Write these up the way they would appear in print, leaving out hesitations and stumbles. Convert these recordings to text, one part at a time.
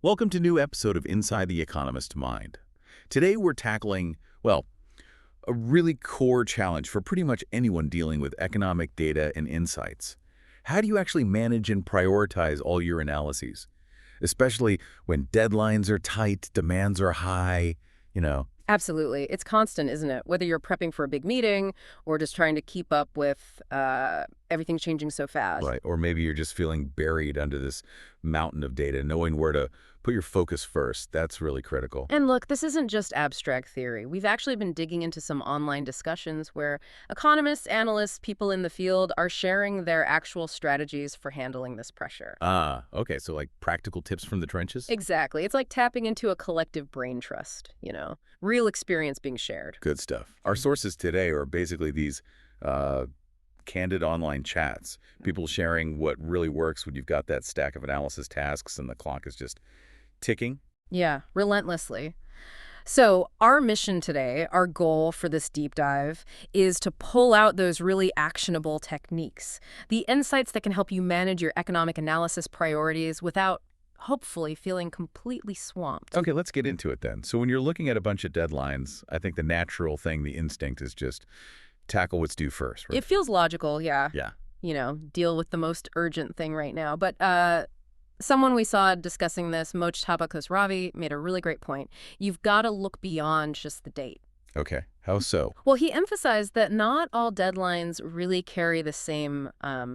Welcome to a new episode of Inside the Economist Mind. Today we're tackling, well, a really core challenge for pretty much anyone dealing with economic data and insights. How do you actually manage and prioritize all your analyses? Especially when deadlines are tight, demands are high, you know. Absolutely. It's constant, isn't it? Whether you're prepping for a big meeting or just trying to keep up with everything changing so fast. Right, or maybe you're just feeling buried under this mountain of data, knowing where to put your focus first. That's really critical. And look, this isn't just abstract theory. We've actually been digging into some online discussions where economists, analysts, people in the field are sharing their actual strategies for handling this pressure. Okay, so like practical tips from the trenches? Exactly. It's like tapping into a collective brain trust, real experience being shared. Good stuff. Our sources today are basically these candid online chats, people sharing what really works when you've got that stack of analysis tasks and the clock is just ticking. Yeah, relentlessly. So our mission today, our goal for this deep dive, is to pull out those really actionable techniques, the insights that can help you manage your economic analysis priorities without hopefully feeling completely swamped. Okay, let's get into it then. So when you're looking at a bunch of deadlines, I think the natural thing, the instinct is just tackle what's due first, right? It feels logical, yeah. Yeah. Deal with the most urgent thing right now. But someone we saw discussing this, Mojtaba Khosravi, made a really great point. You've got to look beyond just the date. Okay, how so? Well, he emphasized that not all deadlines really carry the same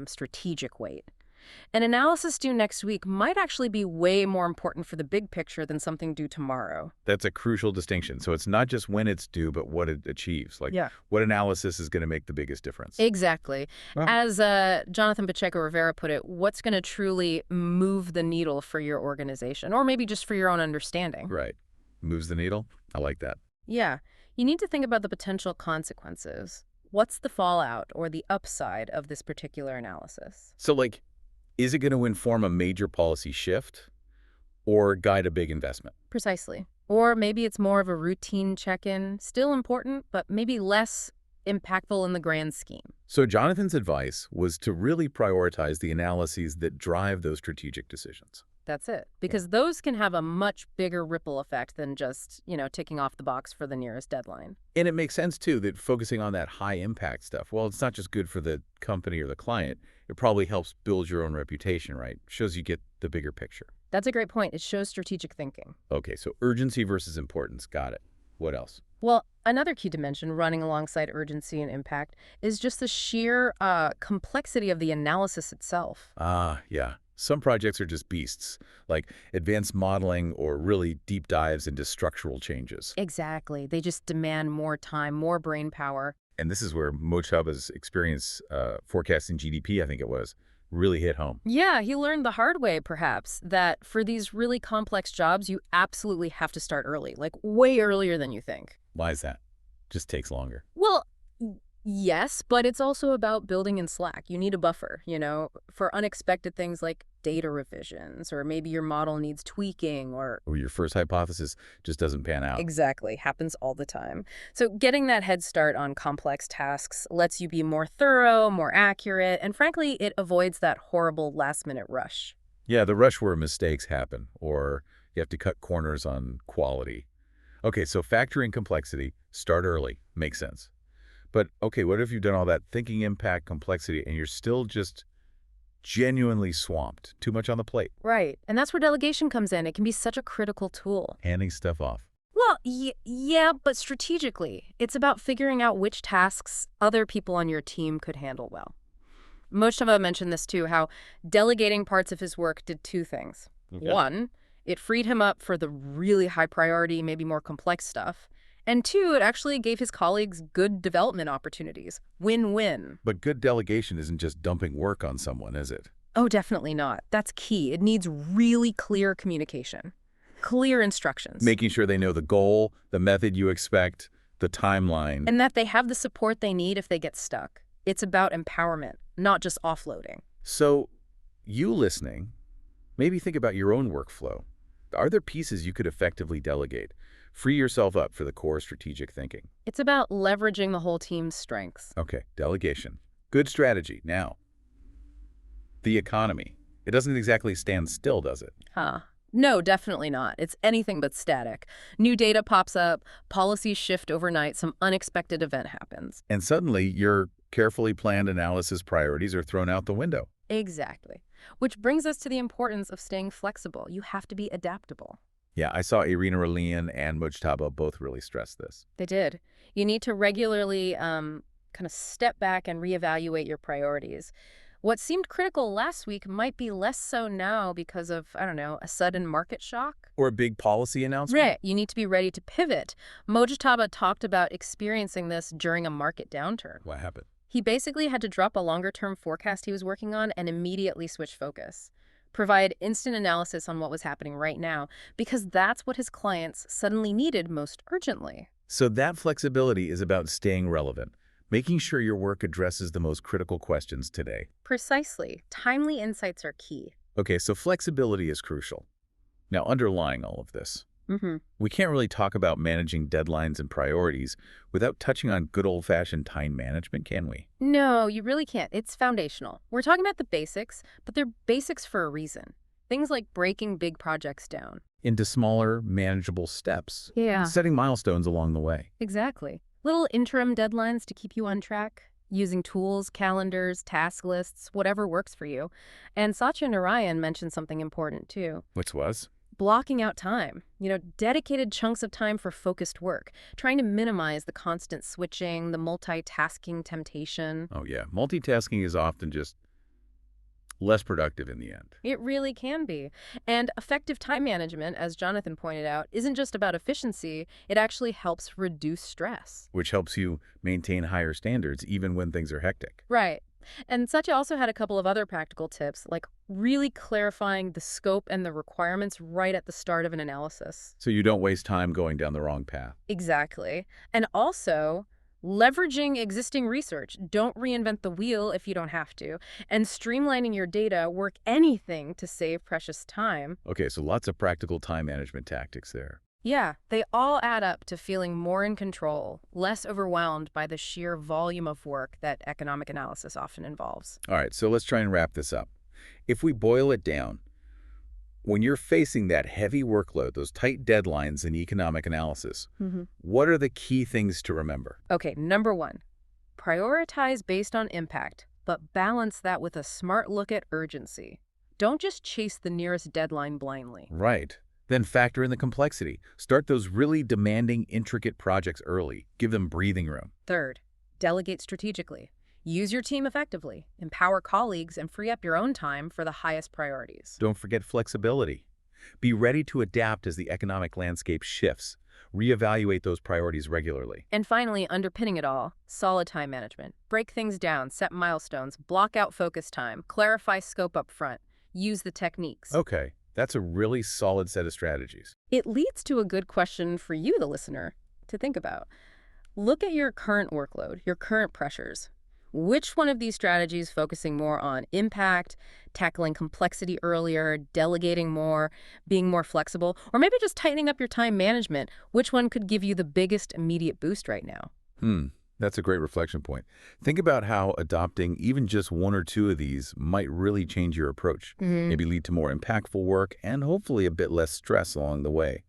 strategic weight. An analysis due next week might actually be way more important for the big picture than something due tomorrow. That's a crucial distinction. So it's not just when it's due, but what it achieves. Like, Yeah. what analysis is going to make the biggest difference? Exactly. Well, As Jonathan Pacheco Rivera put it, what's going to truly move the needle for your organization, or maybe just for your own understanding? right. Moves the needle? I like that. Yeah. You need to think about the potential consequences. What's the fallout or the upside of this particular analysis? So, like, is it going to inform a major policy shift or guide a big investment? Precisely. Or maybe it's more of a routine check-in, still important, but maybe less impactful in the grand scheme. So Jonathan's advice was to really prioritize the analyses that drive those strategic decisions. That's it. Because those can have a much bigger ripple effect than just, ticking off the box for the nearest deadline. And it makes sense, too, that focusing on that high-impact stuff, well, it's not just good for the company or the client. It probably helps build your own reputation, right? Shows you get the bigger picture. That's a great point. It shows strategic thinking. Okay, so urgency versus importance. Got it. What else? Well, another key dimension running alongside urgency and impact is just the sheer complexity of the analysis itself. Yeah. Some projects are just beasts, like advanced modeling or really deep dives into structural changes. Exactly. They just demand more time, more brain power. And this is where Mojtaba's experience forecasting GDP, I think it was, really hit home. Yeah, he learned the hard way, perhaps, that for these really complex jobs, you absolutely have to start early, like way earlier than you think. Why is that? Just takes longer. Well, yes, but it's also about building in slack. You need a buffer, for unexpected things like data revisions, or maybe your model needs tweaking, or Your first hypothesis just doesn't pan out. exactly, happens all the time. So getting that head start on complex tasks lets you be more thorough, more accurate, and frankly, it avoids that horrible last-minute rush. Yeah, the rush where mistakes happen, or you have to cut corners on quality. Okay, so factoring complexity, start early, makes sense. But, okay, what if you've done all that thinking impact complexity and you're still just genuinely swamped? Too much on the plate. Right, and that's where delegation comes in. It can be such a critical tool. Handing stuff off. Well, yeah, but strategically. It's about figuring out which tasks other people on your team could handle well. Mojtaba mentioned this too, how delegating parts of his work did two things. Okay. One, it freed him up for the really high priority, maybe more complex stuff. And two, it actually gave his colleagues good development opportunities. Win-win. But good delegation isn't just dumping work on someone, is it? Oh, definitely not. That's key. It needs really clear communication, clear instructions. Making sure they know the goal, the method you expect, the timeline. And that they have the support they need if they get stuck. It's about empowerment, not just offloading. So, you listening, maybe think about your own workflow. Are there pieces you could effectively delegate? Free yourself up for the core strategic thinking. It's about leveraging the whole team's strengths. Okay, delegation. Good strategy. Now, the economy. It doesn't exactly stand still, does it? Huh. No, definitely not. It's anything but static. New data pops up, policies shift overnight, some unexpected event happens. And suddenly, your carefully planned analysis priorities are thrown out the window. Exactly. Which brings us to the importance of staying flexible. You have to be adaptable. Yeah, I saw Irina Relian and Mujtaba both really stress this. They did. You need to regularly kind of step back and reevaluate your priorities. What seemed critical last week might be less so now because of, I don't know, a sudden market shock. Or a big policy announcement? Right. You need to be ready to pivot. Mojitaba talked about experiencing this during a market downturn. What happened? He basically had to drop a longer-term forecast he was working on and immediately switch focus. Provide instant analysis on what was happening right now, because that's what his clients suddenly needed most urgently. So that flexibility is about staying relevant, making sure your work addresses the most critical questions today. Precisely. Timely insights are key. Okay, so flexibility is crucial. Now, underlying all of this, Mm-hmm. we can't really talk about managing deadlines and priorities without touching on good old-fashioned time management, can we? No, you really can't. It's foundational. We're talking about the basics, but they're basics for a reason. Things like breaking big projects down. Into smaller, manageable steps. Yeah. Setting milestones along the way. Exactly. Little interim deadlines to keep you on track, using tools, calendars, task lists, whatever works for you. And Satya Narayan mentioned something important too. Which was? Blocking out time, dedicated chunks of time for focused work, trying to minimize the constant switching, the multitasking temptation. Oh yeah, multitasking is often just less productive in the end. It really can be. And effective time management, as Jonathan pointed out, isn't just about efficiency, it actually helps reduce stress. Which helps you maintain higher standards even when things are hectic. Right. And Satya also had a couple of other practical tips, like really clarifying the scope and the requirements right at the start of an analysis. So you don't waste time going down the wrong path. Exactly. And also, leveraging existing research. Don't reinvent the wheel if you don't have to. And streamlining your data, work anything to save precious time. Okay, so lots of practical time management tactics there. Yeah, they all add up to feeling more in control, less overwhelmed by the sheer volume of work that economic analysis often involves. All right, so let's try and wrap this up. If we boil it down, when you're facing that heavy workload, those tight deadlines in economic analysis, what are the key things to remember? Okay, number one, prioritize based on impact, but balance that with a smart look at urgency. Don't just chase the nearest deadline blindly. Right. Then factor in the complexity. Start those really demanding, intricate projects early. Give them breathing room. Third, delegate strategically. Use your team effectively, empower colleagues, and free up your own time for the highest priorities. Don't forget flexibility. Be ready to adapt as the economic landscape shifts. Reevaluate those priorities regularly. And finally, underpinning it all, solid time management. Break things down, set milestones, block out focus time, clarify scope up front, use the techniques. Okay, that's a really solid set of strategies. It leads to a good question for you, the listener, to think about. Look at your current workload, your current pressures. Which one of these strategies, focusing more on impact, tackling complexity earlier, delegating more, being more flexible, or maybe just tightening up your time management, which one could give you the biggest immediate boost right now? That's a great reflection point. Think about how adopting even just one or two of these might really change your approach, maybe lead to more impactful work and hopefully a bit less stress along the way.